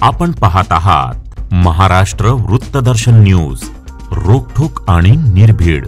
आपण पाहत आहात महाराष्ट्र वृत्तदर्शन न्यूज, रोखठोक आणि निर्भीड।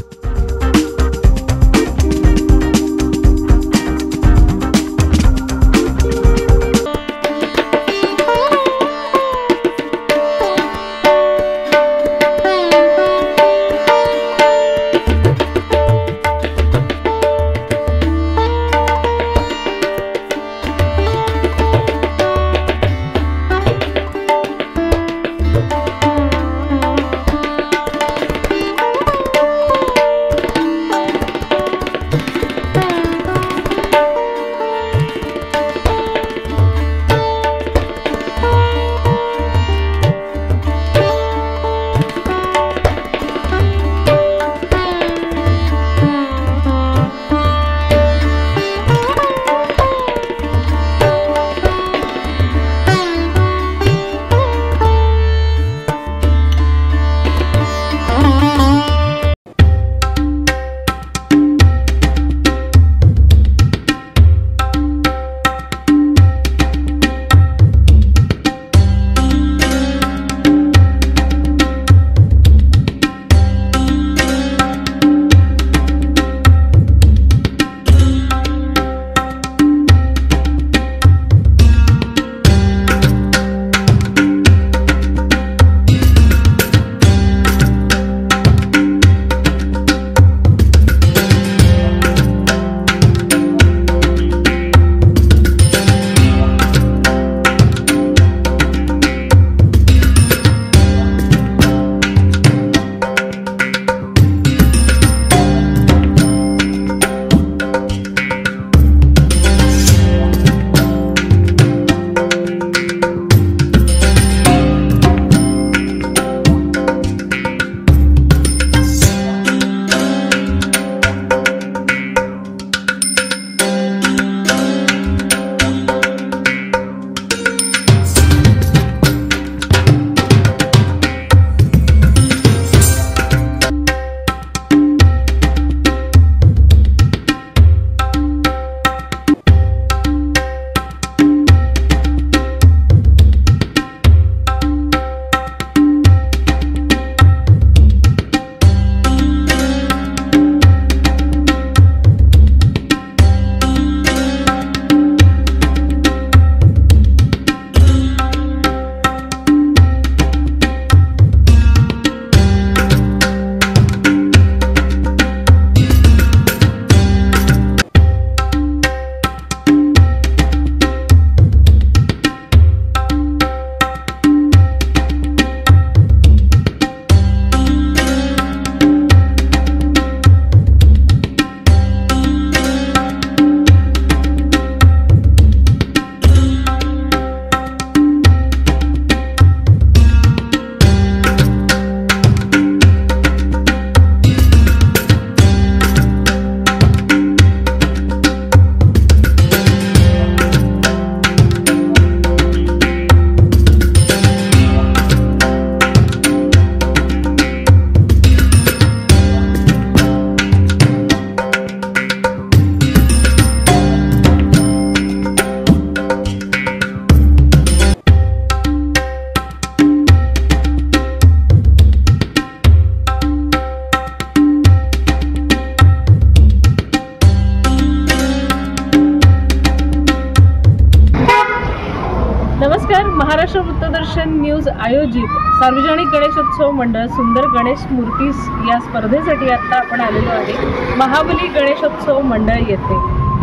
नमस्कार। महाराष्ट्र वृत्तदर्शन न्यूज आयोजित सार्वजनिक गणेशोत्सव मंडळ सुंदर गणेश मूर्ती या स्पर्धेसाठी आता आपण आलेलो आहे महाबली गणेशोत्सव मंडळ येथे।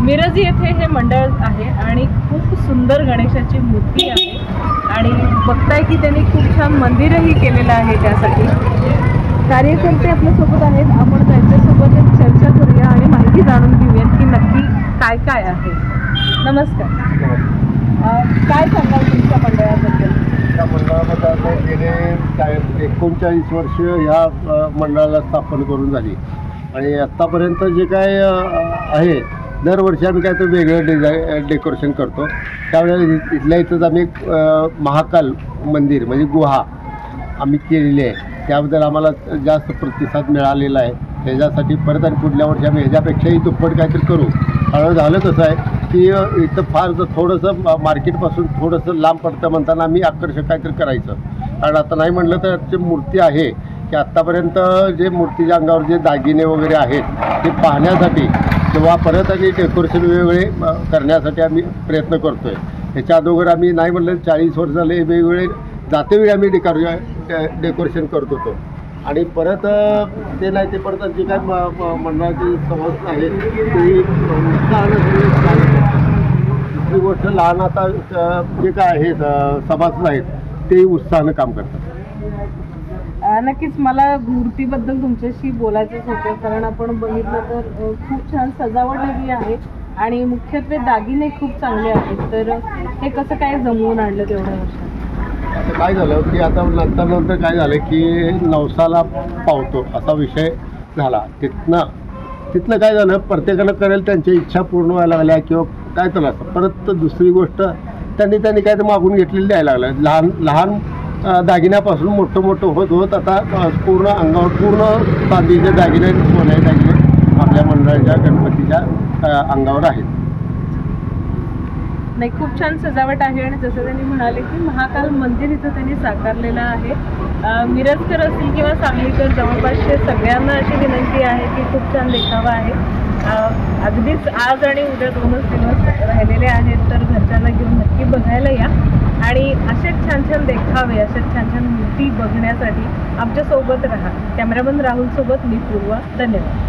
मिरज येथे हे मंडळ आहे आणि खूप सुंदर गणेशाची मूर्ती आहे आणि बघताय की त्यांनी खूप छान मंदिरही केलेलं आहे। त्यासाठी कार्यकर्ते आपल्या सोबत आहेत, आपण त्यांच्यासोबत चर्चा करूया आणि माहिती जाणून घेऊया की नक्की काय काय आहे। नमस्कार, काय सांगाल तुमच्या मंडळाबद्दल? त्या मंडळामध्ये आता गेले 39 वर्ष ह्या मंडळाला स्थापन करून झाली आणि आत्तापर्यंत जे काय आहे दरवर्षी आम्ही काय तर वेगळं डेकोरेशन करतो। त्यावेळेला इथल्या इथंच आम्ही महाकाल मंदिर म्हणजे गुहा आम्ही केलेली आहे, त्याबद्दल आम्हाला जास्त प्रतिसाद मिळालेला आहे। त्याच्यासाठी परत आणि पुढल्या वर्षी आम्ही ह्याच्यापेक्षाही दुप्पट काहीतरी करू। हळूहळू झालं कसं आहे की इथं फार थोडंसं मार्केटपासून थोडंसं लांब पडतं म्हणताना आम्ही आकर्षक काहीतरी करायचं. कारण आता नाही म्हटलं तर जी मूर्ती आहे की आत्तापर्यंत जे मूर्तीच्या अंगावर जे दागिने वगैरे आहेत ते पाहण्यासाठी किंवा परत आणि डेकोरेशन वेगवेगळे करण्यासाठी आम्ही प्रयत्न करतो आहे. ह्याच्या अगोदर आम्ही नाही म्हटलं 40 वर्ष झाले वेगवेगळे जातेवेळी आम्ही डेकोरेशन करत होतो. आणि परत ते नाही ते परत जे काय मंडळाची सभासद आहेत ते दुसरी गोष्ट लहान आता जे काय आहेत सभासद आहेत ते उत्साहानं काम करतात. नक्कीच मला मूर्तीबद्दल तुमच्याशी बोलायचंच होतं, कारण आपण बघितलं तर खूप छान सजावट हवी आहे आणि मुख्यत्वे दागिने खूप चांगले आहेत. तर हे कसं काय जमवून आणलं तेवढ्या वर्षात? आता काय झालं की आता नंतर काय झालं की नवसाला पावतो असा विषय झाला. तिथनं काय झालं, प्रत्येकानं करेल त्यांच्या इच्छा पूर्ण व्हायला लागल्या किंवा काय तर असं. परत दुसरी गोष्ट त्यांनी काय तर मागून घेतलेली द्यायला लागलं. लहान दागिन्यापासून मोठं होत आता पूर्ण अंगावर पूर्ण चांदीचे दागिने सोन्याचे दागिने आपल्या मंडळाच्या गणपतीच्या अंगावर आहेत. नाही, खूप छान सजावट आहे आणि जसं त्यांनी म्हणाले की महाकाल मंदिर इथं त्यांनी साकारलेलं आहे. मिरजकर असतील किंवा सांगलीकर जवळपासचे सगळ्यांना अशी विनंती आहे की खूप छान देखावा आहे. अगदीच आज आणि उद्या 2च दिवस राहिलेले आहेत, तर घरच्यांना घेऊन नक्की बघायला या आणि असेच छान देखावे, असेच छान मूर्ती बघण्यासाठी आमच्यासोबत राहा. कॅमेरामन राहुल सोबत मी पूर्वा. धन्यवाद.